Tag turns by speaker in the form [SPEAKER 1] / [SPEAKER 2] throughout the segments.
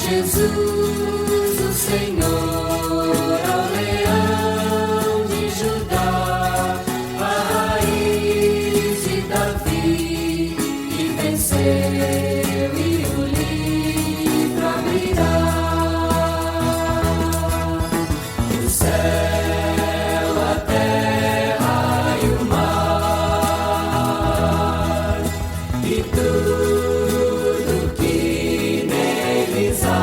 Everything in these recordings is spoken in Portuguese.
[SPEAKER 1] Jesus, o Senhor, ao leão de Judá, a raiz de Davi, que venceu e o livro abrirá. O céu, a terra e o mar, e tudo que neles há,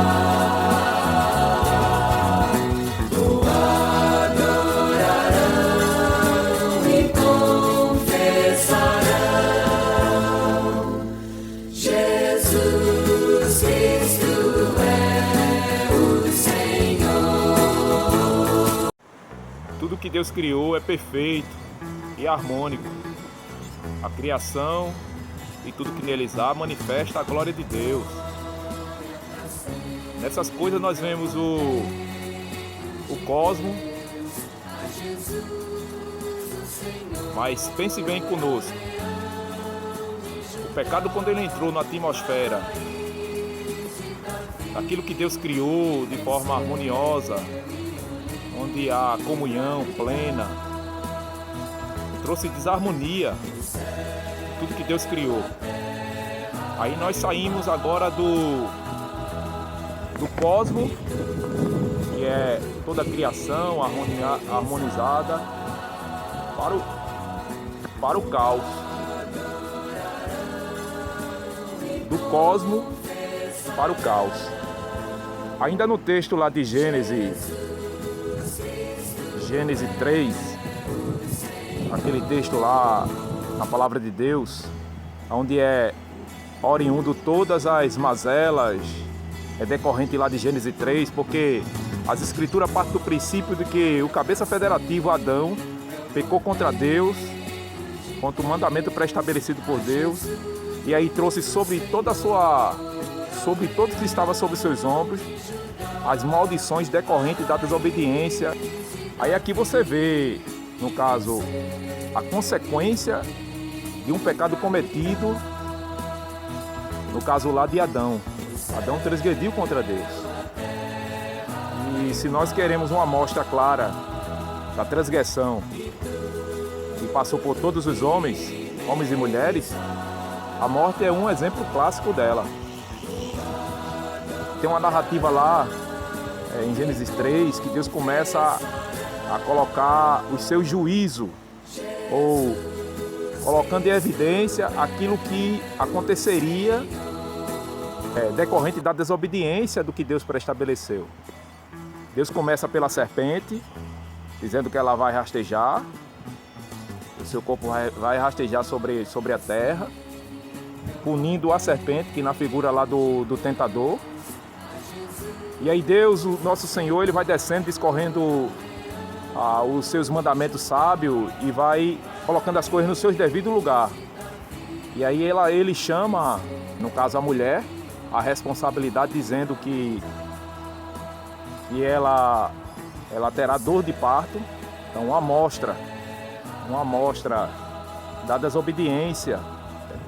[SPEAKER 1] o adorarão e confessarão: Jesus Cristo é o Senhor.
[SPEAKER 2] Tudo que Deus criou é perfeito e harmônico. A criação e tudo que neles há manifesta a glória de Deus. Nessas coisas nós vemos o cosmo, mas pense bem conosco. O pecado, quando ele entrou na atmosfera, aquilo que Deus criou de forma harmoniosa, onde há comunhão plena, trouxe desarmonia em tudo que Deus criou. Aí nós saímos agora do cosmo, que é toda a criação harmonizada, para o caos. Do cosmo para o caos. Ainda no texto lá de Gênesis 3, aquele texto lá, na palavra de Deus, onde é oriundo todas as mazelas, é decorrente lá de Gênesis 3, porque as escrituras partem do princípio de que o cabeça federativo, Adão, pecou contra Deus, contra o mandamento pré-estabelecido por Deus, e aí trouxe sobre toda sobre todos que estavam sobre seus ombros, as maldições decorrentes da desobediência. Aí aqui você vê, no caso, a consequência de um pecado cometido, no caso lá de Adão. Adão transgrediu contra Deus. E se nós queremos uma amostra clara da transgressão que passou por todos os homens e mulheres, a morte é um exemplo clássico dela. Tem uma narrativa lá, em Gênesis 3, que Deus começa a colocar o seu juízo, ou colocando em evidência aquilo que aconteceria decorrente da desobediência do que Deus pré-estabeleceu. Deus começa pela serpente, dizendo que ela vai rastejar, o seu corpo vai rastejar sobre a terra, punindo a serpente, que na figura lá do tentador. E aí Deus, o nosso Senhor, ele vai descendo, discorrendo os seus mandamentos sábios e vai colocando as coisas no seu devido lugar. E aí ele chama, no caso a mulher, a responsabilidade, dizendo que ela terá dor de parto. Então uma amostra da desobediência,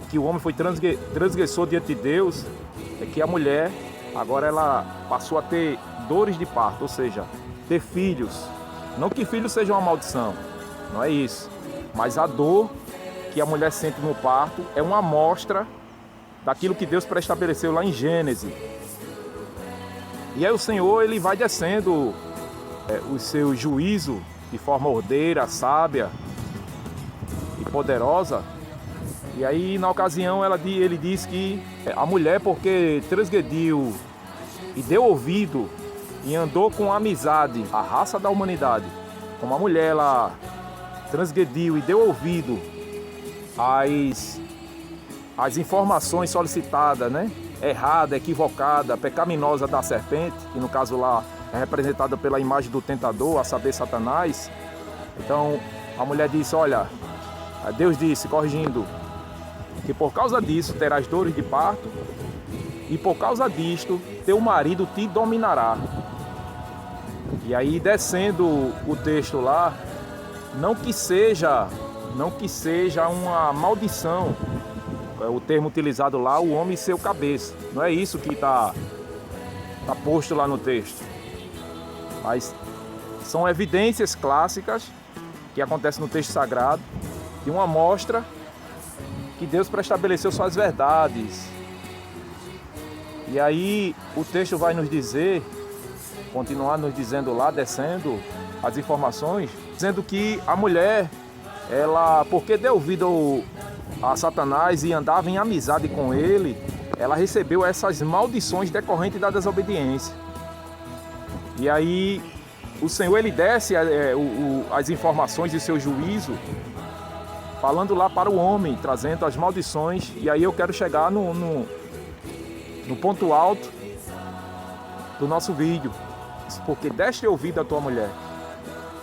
[SPEAKER 2] que o homem foi transgressor diante de Deus, é que a mulher agora ela passou a ter dores de parto, ou seja, ter filhos. Não que filhos seja uma maldição, não é isso. Mas a dor que a mulher sente no parto é uma amostra daquilo que Deus pré-estabeleceu lá em Gênesis. E aí o Senhor, ele vai descendo o seu juízo de forma ordeira, sábia e poderosa. E aí, na ocasião, ele diz que a mulher, porque transgrediu e deu ouvido e andou com amizade a raça da humanidade, como a mulher ela transgrediu e deu ouvido às informações solicitadas, né? Errada, equivocada, pecaminosa da serpente, que no caso lá é representada pela imagem do tentador, a saber, Satanás. Então a mulher disse: olha, Deus disse, corrigindo, que por causa disso terás dores de parto, e por causa disto teu marido te dominará. E aí, descendo o texto lá, não que seja uma maldição, é o termo utilizado lá, o homem e seu cabeça. Não é isso que está está posto lá no texto. Mas são evidências clássicas que acontecem no texto sagrado de uma amostra que Deus pré-estabeleceu suas verdades. E aí o texto vai nos dizer, continuar nos dizendo lá, descendo as informações, dizendo que a mulher, ela, porque deu ouvido a Satanás e andava em amizade com ele, ela recebeu essas maldições decorrentes da desobediência. E aí o Senhor, ele desce as informações de seu juízo, falando lá para o homem, trazendo as maldições. E aí eu quero chegar no ponto alto do nosso vídeo. Porque deste ouvido à tua mulher.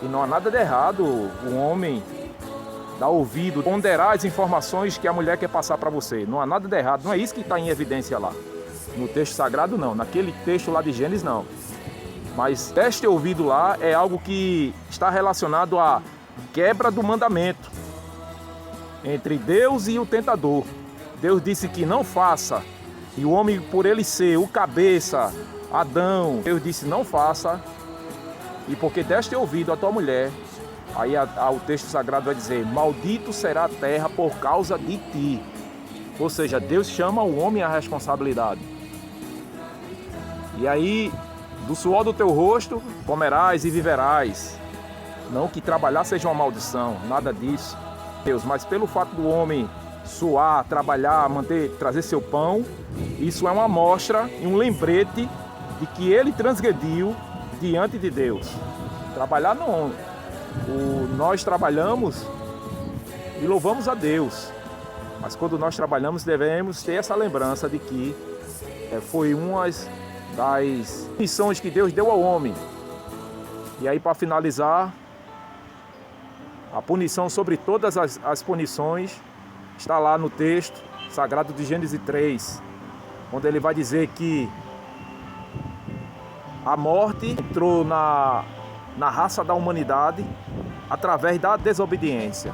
[SPEAKER 2] E não há nada de errado o homem dar ouvido, ponderar as informações que a mulher quer passar para você. Não há nada de errado, não é isso que está em evidência lá. No texto sagrado não, naquele texto lá de Gênesis não. Mas deste ouvido lá é algo que está relacionado à quebra do mandamento entre Deus e o tentador. Deus disse que não faça, e o homem, por ele ser o cabeça, Adão, Deus disse não faça, e porque deste ouvido à tua mulher, aí o texto sagrado vai dizer, maldito será a terra por causa de ti. Ou seja, Deus chama o homem à responsabilidade. E aí, do suor do teu rosto comerás e viverás. Não que trabalhar seja uma maldição, nada disso, Deus, mas pelo fato do homem suar, trabalhar, trazer seu pão, isso é uma amostra e um lembrete de que ele transgrediu diante de Deus. Trabalhar não. Nós trabalhamos e louvamos a Deus, mas quando nós trabalhamos devemos ter essa lembrança de que foi uma das missões que Deus deu ao homem. E aí, para finalizar, a punição sobre todas as punições está lá no texto sagrado de Gênesis 3, onde ele vai dizer que a morte entrou na raça da humanidade através da desobediência.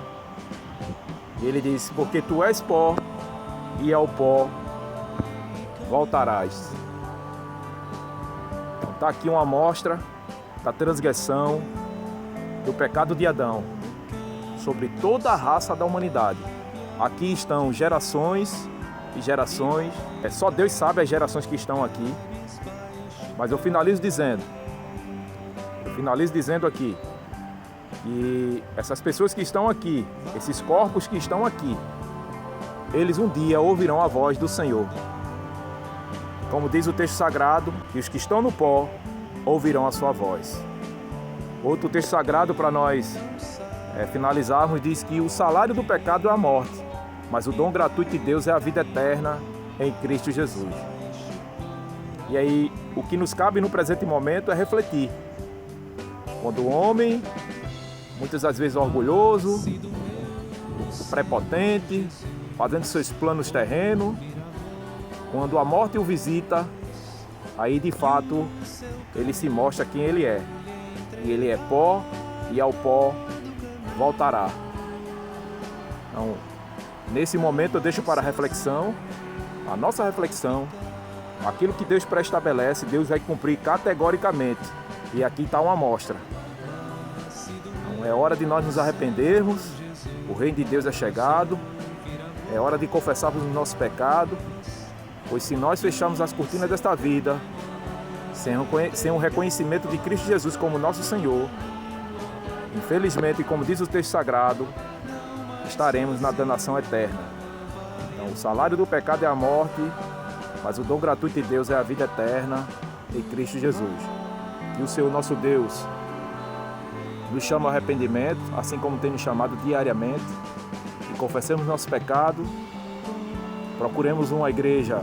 [SPEAKER 2] E ele diz, porque tu és pó e ao pó voltarás. Então está aqui uma amostra da transgressão do pecado de Adão sobre toda a raça da humanidade. Aqui estão gerações e gerações, só Deus sabe as gerações que estão aqui, mas eu finalizo dizendo aqui, que essas pessoas que estão aqui, esses corpos que estão aqui, eles um dia ouvirão a voz do Senhor. Como diz o texto sagrado, que os que estão no pó ouvirão a sua voz. Outro texto sagrado para nós finalizarmos diz que o salário do pecado é a morte, mas o dom gratuito de Deus é a vida eterna em Cristo Jesus. E aí, o que nos cabe no presente momento é refletir. Quando o homem, muitas das vezes orgulhoso, prepotente, fazendo seus planos terrenos, quando a morte o visita, aí de fato ele se mostra quem ele é. E ele é pó e ao pó voltará. Então, nesse momento eu deixo para a reflexão, a nossa reflexão, aquilo que Deus pré-estabelece, Deus vai cumprir categoricamente. E aqui está uma amostra. Então, é hora de nós nos arrependermos, o reino de Deus é chegado, é hora de confessarmos o nosso pecado, pois se nós fecharmos as cortinas desta vida, sem um reconhecimento de Cristo Jesus como nosso Senhor, infelizmente, como diz o texto sagrado, estaremos na danação eterna. Então, o salário do pecado é a morte, mas o dom gratuito de Deus é a vida eterna em Cristo Jesus. Que o Senhor nosso Deus nos chama ao arrependimento, assim como tem nos chamado diariamente, e confessemos nosso pecado, procuremos uma igreja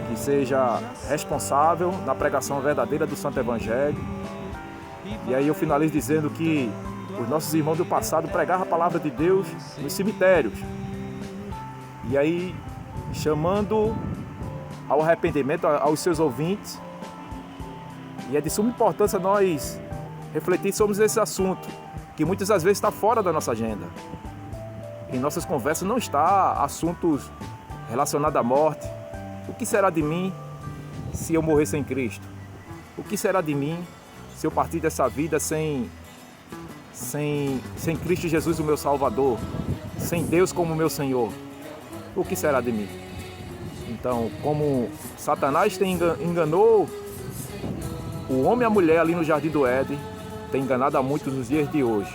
[SPEAKER 2] que seja responsável na pregação verdadeira do Santo Evangelho. E aí eu finalizo dizendo que os nossos irmãos do passado pregavam a palavra de Deus nos cemitérios. E aí, chamando ao arrependimento aos seus ouvintes. E é de suma importância nós refletir sobre esse assunto, que muitas das vezes está fora da nossa agenda. Em nossas conversas não está assuntos relacionados à morte. O que será de mim se eu morrer sem Cristo? O que será de mim se eu partir dessa vida sem Cristo Jesus, o meu Salvador, sem Deus como meu Senhor? O que será de mim? Então, como Satanás enganou o homem e a mulher ali no Jardim do Éden, tem enganado a muitos nos dias de hoje.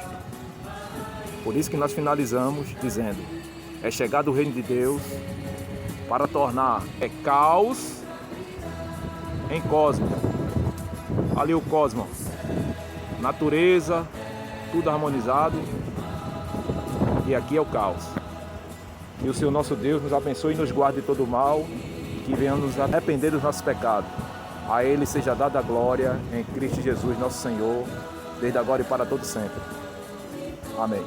[SPEAKER 2] Por isso que nós finalizamos dizendo: é chegado o reino de Deus para tornar caos em cosmos. Ali o cosmos, natureza, tudo harmonizado, e aqui é o caos. Que o Senhor nosso Deus nos abençoe e nos guarde de todo o mal, e que venhamos nos arrepender dos nossos pecados. A Ele seja dada a glória em Cristo Jesus, nosso Senhor, desde agora e para todo sempre. Amém.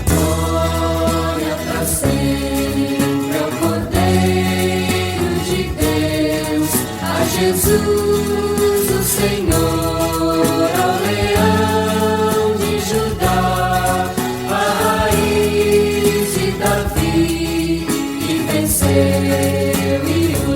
[SPEAKER 1] Glória para sempre ao Cordeiro de Deus, a Jesus, o Senhor, ao Leão de Judá, a raiz de Davi, que venceu e o